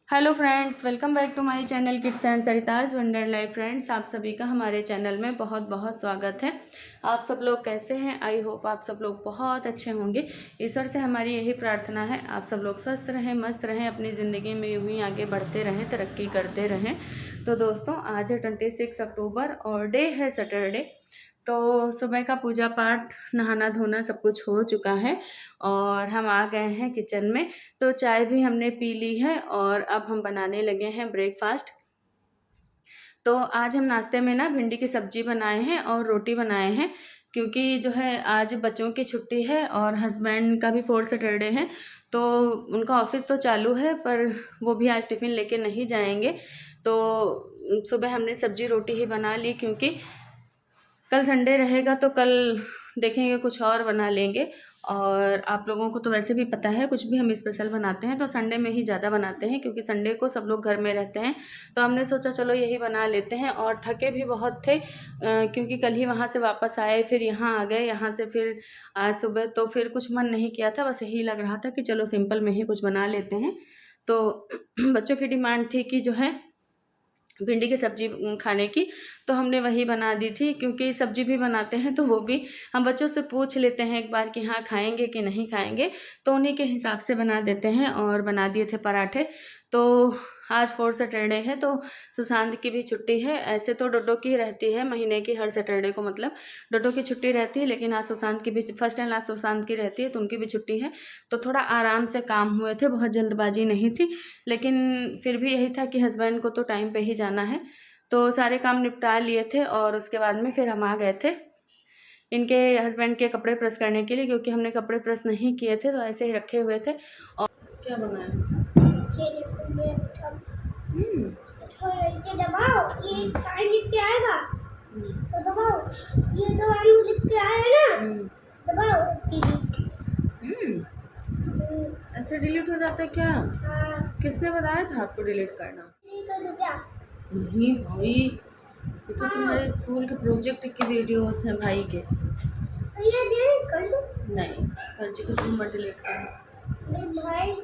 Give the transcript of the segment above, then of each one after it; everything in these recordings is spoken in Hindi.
Hello friends, welcome back to my channel kids and Sarita's wonder life. Friends, आप सभी का हमारे चैनल में बहुत बहुत स्वागत है। आप सब लोग कैसे हैं? आई होप आप सब लोग बहुत अच्छे होंगे। ईश्वर से हमारी यही प्रार्थना है, आप सब लोग स्वस्थ रहें, मस्त रहें, अपनी ज़िंदगी में यूं ही आगे बढ़ते रहें, तरक्की करते रहें। तो दोस्तों, आज है 26 अक्टूबर और डे है सैटरडे। तो सुबह का पूजा पाठ, नहाना धोना सब कुछ हो चुका है और हम आ गए हैं किचन में। तो चाय भी हमने पी ली है और अब हम बनाने लगे हैं ब्रेकफास्ट। तो आज हम नाश्ते में ना भिंडी की सब्जी बनाए हैं और रोटी बनाए हैं, क्योंकि जो है आज बच्चों की छुट्टी है और हस्बैंड का भी 4th सैटरडे है। तो उनका ऑफिस तो चालू है पर वो भी आज टिफ़िन लेके नहीं जाएंगे। तो सुबह हमने सब्जी रोटी ही बना ली, क्योंकि कल संडे रहेगा तो कल देखेंगे कुछ और बना लेंगे। और आप लोगों को तो वैसे भी पता है, कुछ भी हम स्पेशल बनाते हैं तो संडे में ही ज़्यादा बनाते हैं, क्योंकि संडे को सब लोग घर में रहते हैं। तो हमने सोचा चलो यही बना लेते हैं। और थके भी बहुत थे, क्योंकि कल ही वहाँ से वापस आए, फिर यहाँ आ गए, यहाँ से फिर आज सुबह तो फिर कुछ मन नहीं किया था, बस यही लग रहा था कि चलो सिंपल में ही कुछ बना लेते हैं। तो बच्चों की डिमांड थी कि जो है भिंडी की सब्जी खाने की, तो हमने वही बना दी थी। क्योंकि सब्जी भी बनाते हैं तो वो भी हम बच्चों से पूछ लेते हैं एक बार कि हाँ खाएंगे कि नहीं खाएंगे, तो उन्हीं के हिसाब से बना देते हैं। और बना दिए थे पराठे। तो आज 4th सैटरडे है तो सुशांत की भी छुट्टी है। ऐसे तो डोडो की रहती है महीने की हर सैटरडे को, मतलब डोडो की छुट्टी रहती है, लेकिन आज सुशांत की भी फर्स्ट एंड लास्ट सुशांत की रहती है, तो उनकी भी छुट्टी है। तो थोड़ा आराम से काम हुए थे, बहुत जल्दबाजी नहीं थी, लेकिन फिर भी यही था कि हस्बैंड को तो टाइम पे ही जाना है। तो सारे काम निपटा लिए थे और उसके बाद में फिर हम आ गए थे इनके हस्बैंड के कपड़े प्रेस करने के लिए, क्योंकि हमने कपड़े प्रेस नहीं किए थे तो ऐसे ही रखे हुए थे। और क्या बनाया? दबाओ, ये चाय लिख के आएगा तो दबाओ, ये दवाई लिख के आया ना, दबाओ। ऐसे डिलीट हो जाता है क्या? हाँ। किसने बताया था आपको डिलीट करना? नहीं भाई, ये तो तुम्हारे स्कूल के प्रोजेक्ट की वीडियोस हैं भाई के। ये डिलीट कर दो। नहीं, फर्जी कुछ नंबर डिलीट करना भाई।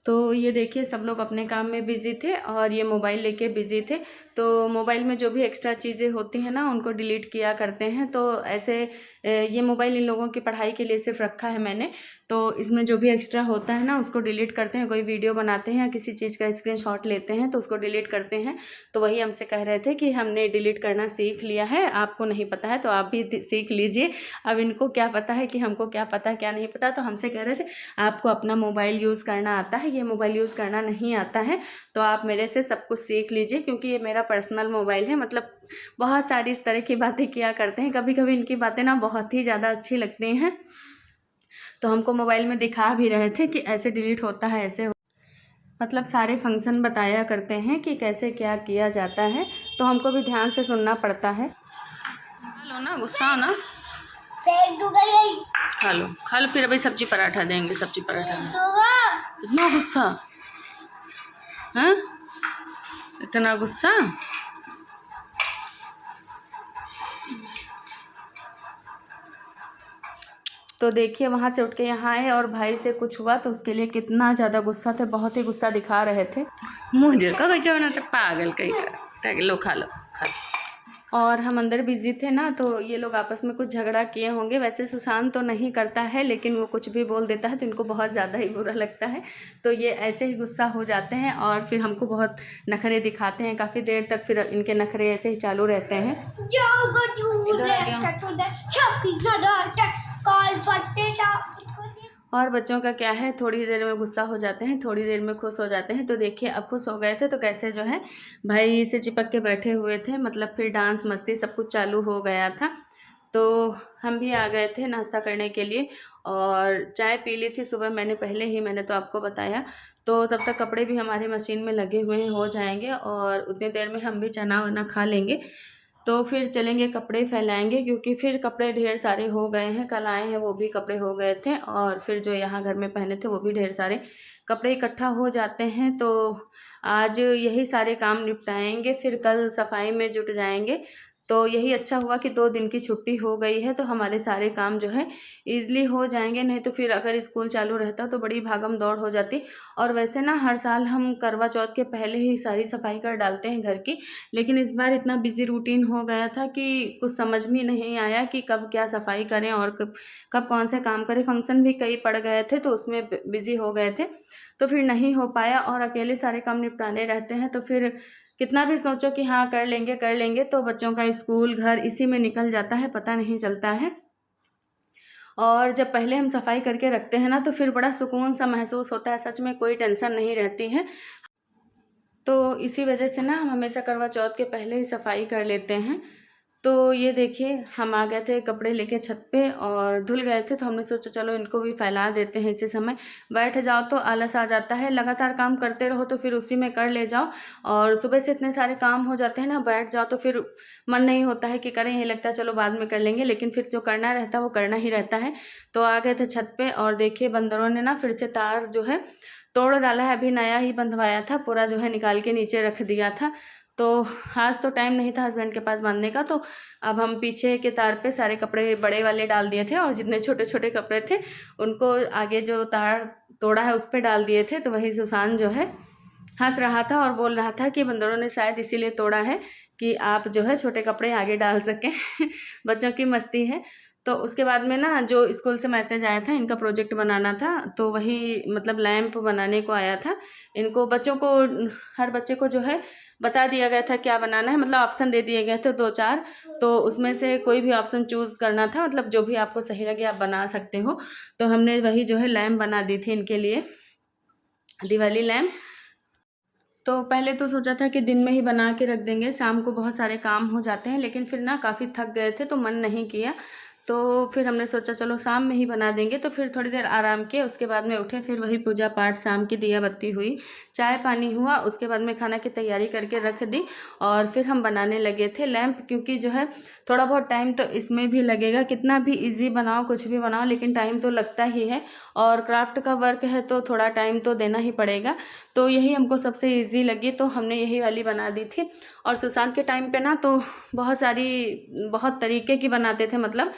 तो ये देखिए, सब लोग अपने काम में बिजी थे और ये मोबाइल लेके बिजी थे। तो मोबाइल में जो भी एक्स्ट्रा चीज़ें होती हैं ना, उनको डिलीट किया करते हैं। तो ऐसे ये मोबाइल इन लोगों की पढ़ाई के लिए सिर्फ रखा है मैंने। तो इसमें जो भी एक्स्ट्रा होता है ना, उसको डिलीट करते हैं। कोई वीडियो बनाते हैं या किसी चीज़ का स्क्रीनशॉट लेते हैं तो उसको डिलीट करते हैं। तो वही हमसे कह रहे थे कि हमने डिलीट करना सीख लिया है, आपको नहीं पता है तो आप भी सीख लीजिए। अब इनको क्या पता है कि हमको क्या पता है क्या नहीं पता। तो हमसे कह रहे थे आपको अपना मोबाइल यूज़ करना आता है, ये मोबाइल यूज़ करना नहीं आता है, तो आप मेरे से सब कुछ सीख लीजिए, क्योंकि ये मेरा पर्सनल मोबाइल है। मतलब बहुत सारी इस तरह की बातें किया करते हैं। कभी कभी इनकी बातें ना बहुत ही ज़्यादा अच्छी लगती हैं। तो हमको मोबाइल में दिखा भी रहे थे कि ऐसे डिलीट होता है, ऐसे मतलब सारे फंक्शन बताया करते हैं कि कैसे क्या किया जाता है। तो हमको भी ध्यान से सुनना पड़ता है। खा लो ना, गुस्सा हो ना, खा लो खा लो, फिर अभी सब्जी पराठा देंगे। सब्जी पराठा में इतना गुस्सा है? इतना गुस्सा? तो देखिए, वहाँ से उठ के यहाँ आए और भाई से कुछ हुआ तो उसके लिए कितना ज़्यादा गुस्सा थे, बहुत ही गुस्सा दिखा रहे थे। मुझे का बच्चा बना था पागल कहीं का। लो खा लो खा लो। और हम अंदर बिजी थे ना, तो ये लोग आपस में कुछ झगड़ा किए होंगे। वैसे सुशांत तो नहीं करता है, लेकिन वो कुछ भी बोल देता है तो इनको बहुत ज़्यादा ही बुरा लगता है। तो ये ऐसे ही गुस्सा हो जाते हैं और फिर हमको बहुत नखरे दिखाते हैं। काफ़ी देर तक फिर इनके नखरे ऐसे ही चालू रहते हैं। और बच्चों का क्या है, थोड़ी देर में गुस्सा हो जाते हैं, थोड़ी देर में खुश हो जाते हैं। तो देखिए, अब खुश हो गए थे तो कैसे जो है भाई से चिपक के बैठे हुए थे। मतलब फिर डांस मस्ती सब कुछ चालू हो गया था। तो हम भी आ गए थे नाश्ता करने के लिए और चाय पी ली थी सुबह मैंने, पहले ही मैंने तो आपको बताया। तो तब तक कपड़े भी हमारे मशीन में लगे हुए हैं, हो जाएंगे और उतनी देर में हम भी चना वना खा लेंगे। तो फिर चलेंगे कपड़े फैलाएंगे, क्योंकि फिर कपड़े ढेर सारे हो गए हैं। कल आए हैं वो भी कपड़े हो गए थे और फिर जो यहाँ घर में पहने थे वो भी ढेर सारे कपड़े इकट्ठा हो जाते हैं। तो आज यही सारे काम निपटाएंगे, फिर कल सफाई में जुट जाएंगे। तो यही अच्छा हुआ कि 2 दिन की छुट्टी हो गई है, तो हमारे सारे काम जो है ईज़िली हो जाएंगे। नहीं तो फिर अगर स्कूल चालू रहता तो बड़ी भागम दौड़ हो जाती। और वैसे ना हर साल हम करवा चौथ के पहले ही सारी सफाई कर डालते हैं घर की, लेकिन इस बार इतना बिजी रूटीन हो गया था कि कुछ समझ में नहीं आया कि कब क्या सफाई करें और कब कौन से काम करें। फंक्शन भी कई पड़ गए थे तो उसमें बिज़ी हो गए थे, तो फिर नहीं हो पाया। और अकेले सारे काम निपटाने रहते हैं तो फिर कितना भी सोचो कि हाँ कर लेंगे, तो बच्चों का स्कूल घर इसी में निकल जाता है, पता नहीं चलता है। और जब पहले हम सफाई करके रखते हैं ना तो फिर बड़ा सुकून सा महसूस होता है, सच में कोई टेंशन नहीं रहती है। तो इसी वजह से ना हम हमेशा करवा चौथ के पहले ही सफाई कर लेते हैं। तो ये देखिए हम आ गए थे कपड़े लेके छत पे और धुल गए थे, तो हमने सोचा चलो इनको भी फैला देते हैं। इसी समय बैठ जाओ तो आलस आ जाता है, लगातार काम करते रहो तो फिर उसी में कर ले जाओ। और सुबह से इतने सारे काम हो जाते हैं ना, बैठ जाओ तो फिर मन नहीं होता है कि करें, ये लगता है चलो बाद में कर लेंगे, लेकिन फिर जो करना रहता है वो करना ही रहता है। तो आ गए थे छत पे और देखिए बंदरों ने ना फिर से तार जो है तोड़ डाला है। अभी नया ही बंधवाया था, पूरा जो है निकाल के नीचे रख दिया था। तो आज तो टाइम नहीं था हस्बैंड के पास बांधने का, तो अब हम पीछे के तार पे सारे कपड़े बड़े वाले डाल दिए थे और जितने छोटे छोटे कपड़े थे उनको आगे जो तार तोड़ा है उस पर डाल दिए थे। तो वही सुशांत जो है हंस रहा था और बोल रहा था कि बंदरों ने शायद इसीलिए तोड़ा है कि आप जो है छोटे कपड़े आगे डाल सकें। बच्चों की मस्ती है। तो उसके बाद में ना जो स्कूल से मैसेज आया था, इनका प्रोजेक्ट बनाना था, तो वही मतलब लैंप बनाने को आया था। इनको बच्चों को हर बच्चे को जो है बता दिया गया था क्या बनाना है, मतलब ऑप्शन दे दिए गए थे 2-4, तो उसमें से कोई भी ऑप्शन चूज़ करना था, मतलब जो भी आपको सही लगे आप बना सकते हो। तो हमने वही जो है लैंप बना दी थी इनके लिए, दिवाली लैंप। तो पहले तो सोचा था कि दिन में ही बना के रख देंगे, शाम को बहुत सारे काम हो जाते हैं, लेकिन फिर ना काफ़ी थक गए थे तो मन नहीं किया। तो फिर हमने सोचा चलो शाम में ही बना देंगे। तो फिर थोड़ी देर आराम किए, उसके बाद में उठे, फिर वही पूजा पाठ शाम की दिया बत्ती हुई, चाय पानी हुआ, उसके बाद में खाना की तैयारी करके रख दी और फिर हम बनाने लगे थे लैंप। क्योंकि जो है थोड़ा बहुत टाइम तो इसमें भी लगेगा, कितना भी इजी बनाओ कुछ भी बनाओ लेकिन टाइम तो लगता ही है, और क्राफ्ट का वर्क है तो थोड़ा टाइम तो देना ही पड़ेगा। तो यही हमको सबसे इजी लगी तो हमने यही वाली बना दी थी। और सुशांत के टाइम पे ना तो बहुत तरीके की बनाते थे, मतलब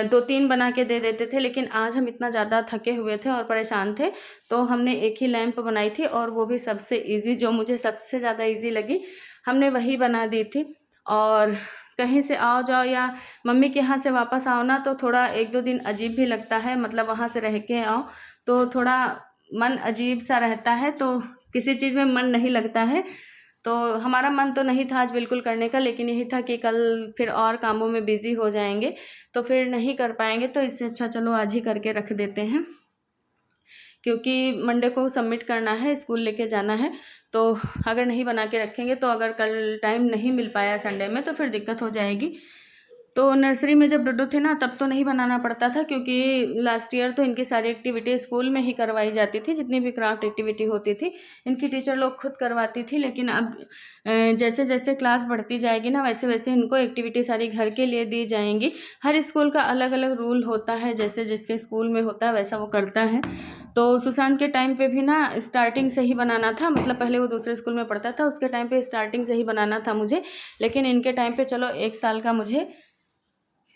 2-3 बना के दे देते थे, लेकिन आज हम इतना ज़्यादा थके हुए थे और परेशान थे तो हमने एक ही लैंप बनाई थी, और वो भी सबसे इजी, जो मुझे सबसे ज़्यादा इजी लगी हमने वही बना दी थी। और कहीं से आओ जाओ या मम्मी के यहाँ से वापस आओ ना तो थोड़ा 1-2 दिन अजीब भी लगता है, मतलब वहाँ से रह के आओ तो थोड़ा मन अजीब सा रहता है, तो किसी चीज़ में मन नहीं लगता है। तो हमारा मन तो नहीं था आज बिल्कुल करने का, लेकिन यही था कि कल फिर और कामों में बिज़ी हो जाएंगे तो फिर नहीं कर पाएंगे, तो इससे अच्छा चलो आज ही करके रख देते हैं। क्योंकि मंडे को सबमिट करना है, स्कूल लेके जाना है, तो अगर नहीं बना के रखेंगे तो अगर कल टाइम नहीं मिल पाया संडे में तो फिर दिक्कत हो जाएगी। तो नर्सरी में जब डुड्डू थे ना तब तो नहीं बनाना पड़ता था, क्योंकि लास्ट ईयर तो इनकी सारी एक्टिविटी स्कूल में ही करवाई जाती थी, जितनी भी क्राफ्ट एक्टिविटी होती थी इनकी टीचर लोग खुद करवाती थी। लेकिन अब जैसे जैसे क्लास बढ़ती जाएगी ना वैसे वैसे इनको एक्टिविटी सारी घर के लिए दी जाएंगी। हर स्कूल का अलग अलग रूल होता है, जैसे जिसके स्कूल में होता है वैसा वो करता है। तो सुशांत के टाइम पे भी ना स्टार्टिंग से ही बनाना था, मतलब पहले वो दूसरे स्कूल में पढ़ता था, उसके टाइम पे स्टार्टिंग से ही बनाना था मुझे, लेकिन इनके टाइम पे चलो 1 साल का मुझे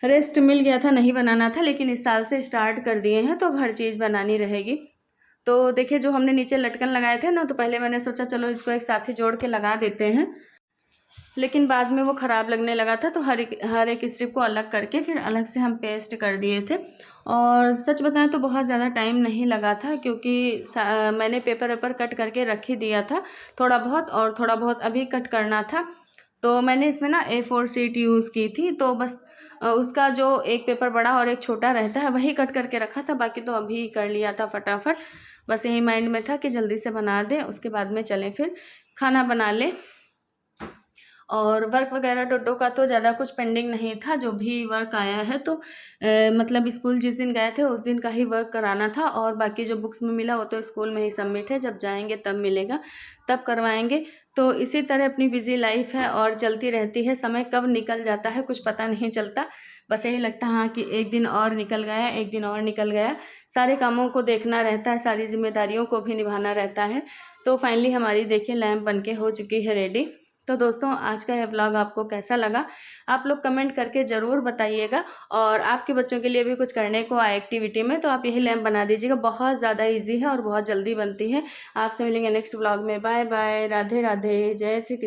रेस्ट मिल गया था, नहीं बनाना था, लेकिन इस साल से स्टार्ट कर दिए हैं तो हर चीज़ बनानी रहेगी। तो देखिए जो हमने नीचे लटकन लगाए थे ना, तो पहले मैंने सोचा चलो इसको एक साथ ही जोड़ के लगा देते हैं, लेकिन बाद में वो ख़राब लगने लगा था, तो हर एक स्ट्रिप को अलग करके फिर अलग से हम पेस्ट कर दिए थे। और सच बताएं तो बहुत ज़्यादा टाइम नहीं लगा था, क्योंकि मैंने पेपर कट करके रख ही दिया था थोड़ा बहुत, और थोड़ा बहुत अभी कट करना था। तो मैंने इसमें ना A4 शीट यूज़ की थी, तो बस उसका जो एक पेपर बड़ा और एक छोटा रहता है वही कट करके रखा था, बाकी तो अभी कर लिया था फटाफट। बस यही माइंड में था कि जल्दी से बना दें, उसके बाद में चलें फिर खाना बना लें। और वर्क वगैरह डोडो का तो ज़्यादा कुछ पेंडिंग नहीं था, जो भी वर्क आया है तो मतलब स्कूल जिस दिन गए थे उस दिन का ही वर्क कराना था, और बाकी जो बुक्स में मिला वो तो स्कूल में ही सबमिट है, जब जाएंगे तब मिलेगा तब करवाएंगे। तो इसी तरह अपनी बिज़ी लाइफ है और चलती रहती है, समय कब निकल जाता है कुछ पता नहीं चलता। बस यही लगता है हाँ कि एक दिन और निकल गया, एक दिन और निकल गया, सारे कामों को देखना रहता है, सारी जिम्मेदारियों को भी निभाना रहता है। तो फाइनली हमारी देखिए लैंप बनके हो चुकी है रेडी। तो दोस्तों आज का यह व्लॉग आपको कैसा लगा आप लोग कमेंट करके ज़रूर बताइएगा। और आपके बच्चों के लिए भी कुछ करने को आए एक्टिविटी में तो आप यही लैंप बना दीजिएगा, बहुत ज़्यादा ईजी है और बहुत जल्दी बनती है। आपसे मिलेंगे नेक्स्ट व्लॉग में। बाय बाय, राधे राधे, जय श्री कृष्ण।